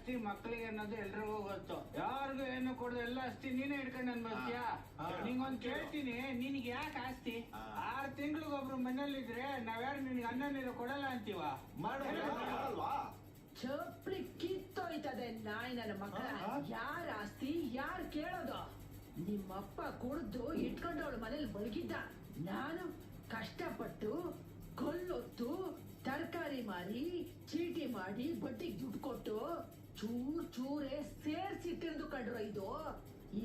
ಆಸ್ತಿ ಮಕ್ಕಳಿಗೆ ಅನ್ನೋದು ಎಲ್ರಿಗೂ ಗೊತ್ತು. ಯಾರಿಗೂ ಏನು ಕೊಡೋದು ಎಲ್ಲ ಆಸ್ತಿ ನೀನೇ ಇಟ್ಕೊಂಡು ಅನ್ಬೋದ್ಯಾ? ನಿಂಗೊಂದ್ ಕೇಳ್ತೀನಿ, ನಿನ್ಗೆ ಯಾಕೆ ಆಸ್ತಿ? 6 ತಿಂಗಳಿಗೊಬ್ರು ಮನೇಲಿದ್ರೆ ನಾವ್ಯಾರು ನಿನ್ಗೆ ಅನ್ನ ನೀರು ಕೊಡಲ್ಲ ಅಂತೀವ? ಚಪ್ಲಿ ಕಿತ್ತೋಯ್ತದೆ ನಾಯಿ ನನ್ನ ಮಕ್ಕಳ. ಯಾರ ಆಸ್ತಿ ಯಾರು ಕೇಳೋದು? ನಿಮ್ಮಪ್ಪ ಕುಡ್ದು ಇಟ್ಕೊಂಡವಳು ಮನೇಲಿ ಮಲಗಿದ್ದ. ನಾನು ಕಷ್ಟಪಟ್ಟು ಕೊಲ್ಲೊತ್ತು ತರಕಾರಿ ಮಾರಿ ಚೀಟಿ ಮಾಡಿ ಬಡ್ಡಿಗೆ ದುಡ್ಡು ಕೊಟ್ಟು ಚೂರೇ ಸೇರ್ಸಿಟ್ಟಿರೋದು ಕಂಡ್ರು. ಇದು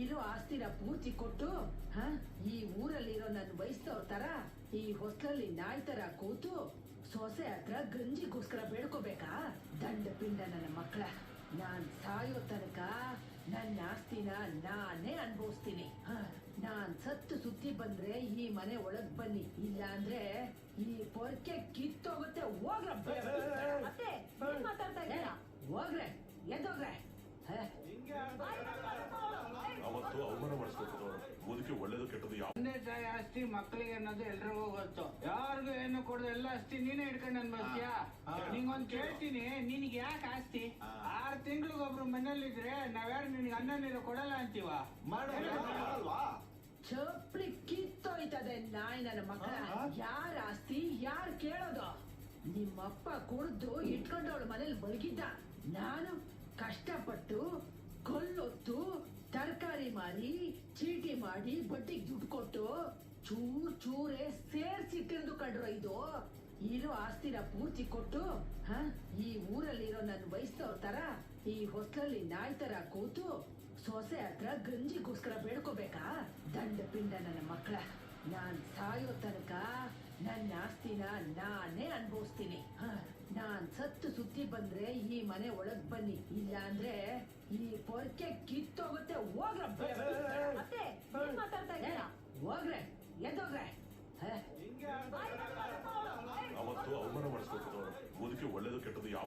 ಇರೋ ಆಸ್ತಿನ ಪೂರ್ತಿ ಕೊಟ್ಟು ಈ ಊರಲ್ಲಿರೋ ನನ್ನ ವಯಸ್ಸವ್ರ ತರ ಈ ಹೊಸ್ಲಲ್ಲಿ ನಾಯಿ ತರ ಕೂತು ಸೊಸೆ ಹತ್ರ ಗಂಜಿಗೋಸ್ಕರ ಬೇಡ್ಕೋಬೇಕಾ? ದಂಡ ಪಿಂಡ ನನ್ನ ಮಕ್ಕಳ. ನಾನ್ ಸಾಯೋ ತನಕ ನನ್ನ ಆಸ್ತಿನ ನಾನೇ ಅನುಭವಿಸ್ತೀನಿ. ನಾನ್ ಸತ್ತು ಸುತ್ತಿ ಬಂದ್ರೆ ಈ ಮನೆ ಒಳಗ್ ಬನ್ನಿ, ಇಲ್ಲ ಅಂದ್ರೆ ಈ ಪೊರ್ಕೆ ಕಿತ್ತೋಗುತ್ತೆ. ಹೋಗ್ರೆ ಮಾತಾಡ್ತಾ ಇದ್ದೀರಾ? ಹೋಗ್ರೆ ಎದ್ದೋಗ್ರೆ. ಅವತ್ತು ಅವಮಾನ ಮಾಡಿಸ್ಬೇಕು. ಮುದುಕಿ ಒಳ್ಳೇದು ಕೆಟ್ಟದ್ದು ಯಾವ ತಂದೆ ತಾಯಿ ಆಸ್ತಿ ಮಕ್ಕಳಿಗೆ ಅನ್ನೋದು ಎಲ್ರಿಗೂ ಗೊತ್ತು. ಯಾರಿಗೂ ಏನು ಕೊಡೋದು ಎಲ್ಲ ಆಸ್ತಿ ನೀನೇ ಇಟ್ಕೊಂಡು ಅನ್ಬೋದ್ಯಾ? ನಿಂಗೊಂದ್ ಕೇಳ್ತೀನಿ, ನಿನ್ಗೆ ಯಾಕೆ ಆಸ್ತಿ? 6 ತಿಂಗಳಿಗೊಬ್ರು ಮನೇಲಿದ್ರೆ ನಾವ್ಯಾರು ನಿನ್ಗೆ ಅನ್ನ ನೀರು ಕೊಡಲ್ಲ ಅಂತೀವ? ಚಪ್ಲಿ ಕಿತ್ತೋಯ್ತದೆ ನಾಯಿ ನನ್ನ ಮಕ್ಕಳ. ಯಾರ ಆಸ್ತಿ ಯಾರು ಕೇಳೋದು? ನಿಮ್ಮಪ್ಪ ಕುಡ್ದು ಇಟ್ಕೊಂಡವಳು ಮನೇಲಿ ಮಲಗಿದ್ದ. ನಾನು ಕಷ್ಟಪಟ್ಟು ಕೊಲ್ಲೊತ್ತು ತರಕಾರಿ ಮಾರಿ ಚೀಟಿ ಮಾಡಿ ಬಡ್ಡಿಗೆ ದುಡ್ಡು ಕೊಟ್ಟು ಚೂರೇ ಸೇರ್ಸಿಟ್ಟಿರೋದು ಕಂಡ್ರು. ಇದು ಇರೋ ಆಸ್ತಿನ ಪೂರ್ತಿ ಕೊಟ್ಟು ಈ ಊರಲ್ಲಿರೋ ನನ್ನ ವಯಸ್ಸವ್ರ ತರ ಈ ಹೊಸ್ಲಲ್ಲಿ ನಾಯಿ ತರ ಕೂತು ಸೊಸೆ ಹತ್ರ ಗಂಜಿಗೋಸ್ಕರ ಬೇಡ್ಕೋಬೇಕಾ? ದಂಡ ಪಿಂಡ ನನ್ನ ಮಕ್ಕಳ. ನಾನ್ ಸಾಯೋ ತನಕ ನನ್ನ ಆಸ್ತಿನ ನಾನೇ ಅನುಭವಿಸ್ತೀನಿ. ನಾನ್ ಸತ್ತು ಸುತ್ತಿ ಬಂದ್ರೆ ಈ ಮನೆ ಒಳಗ್ ಬನ್ನಿ, ಇಲ್ಲ ಅಂದ್ರೆ ಈ ಪೊರ್ಕೆ ಕಿತ್ತೋಗುತ್ತೆ. ಹೋಗ್ರೆ ಮಾತಾಡ್ತಾ ಇದ್ದೀರಾ? ಹೋಗ್ರೆ ಎದ್ದೋಗ್ರೆ. ಅವತ್ತು ಅವಮಾನ ಮಾಡಿಸ್ಬೇಕು. ಮುದುಕಿ ಒಳ್ಳೇದು ಕೆಟ್ಟದ್ದು ಯಾವ